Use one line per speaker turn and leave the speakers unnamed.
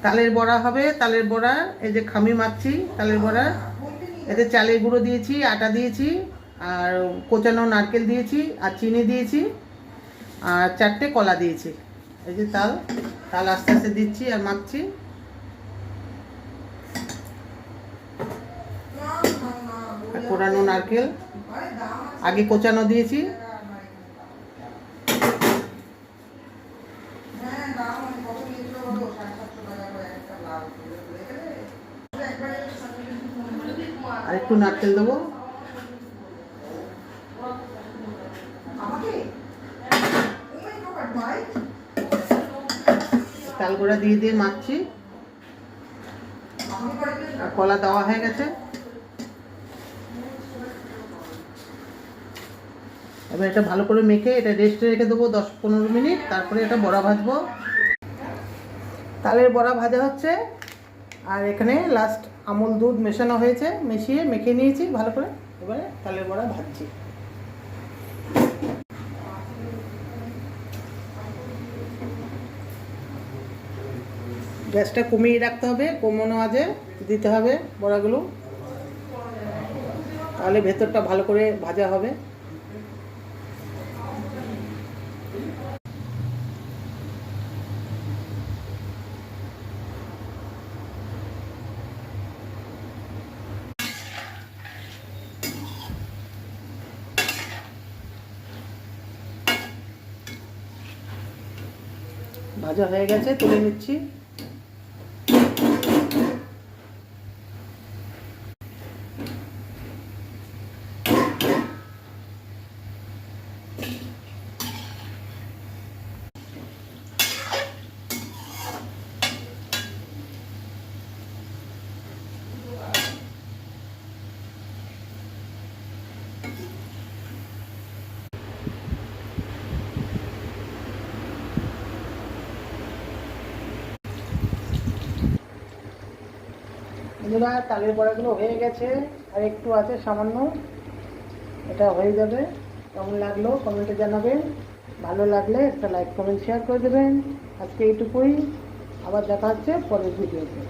তালের বড়া হবে, তালের বড়া এই যে খামি মাখছি তালের বড়া, এতে চালের গুঁড়ো দিয়েছি, আটা দিয়েছি, আর কোচানো নারকেল দিয়েছি, আর চিনি দিয়েছি, আর 4টে কলা দিয়েছি। এই যে তাল তাল আস্তে আস্তে দিচ্ছি আর মাখছি। কোরানো নারকেল আগে কোচানো দিয়েছি। আর একটু নারকেল দেবো। তাল গোড়া দিয়ে দিয়ে মাখছি, আর কলা দেওয়া হয়ে গেছে। এবার এটা ভালো করে মেখে এটা রেস্টে রেখে দেবো 10-15 মিনিট, তারপরে এটা বড়া ভাজবো। তালের বড়া ভাজা হচ্ছে, আর এখানে লাস্ট আমুল দুধ মেশানো হয়েছে, মিশিয়ে মেখে নিয়েছি ভালো করে। এবারে তালের বড়া ভাজছি। গ্যাসটা কমিয়ে রাখতে হবে, কমানো আজে দিতে হবে বড়াগুলো, তাহলে ভেতরটা ভালো করে ভাজা হবে। ভাজা হয়ে গেছে, তুলে নিচ্ছি। বন্ধুরা, তালের বড়াগুলো হয়ে গেছে, আর একটু আছে সামান্য, এটা হয়ে যাবে। কেমন লাগলো কমেন্টে জানাবেন, ভালো লাগলে একটা লাইক কমেন্ট শেয়ার করে দেবেন। আজকে এইটুকুই, আবার দেখা হচ্ছে পরের ভিডিওতে।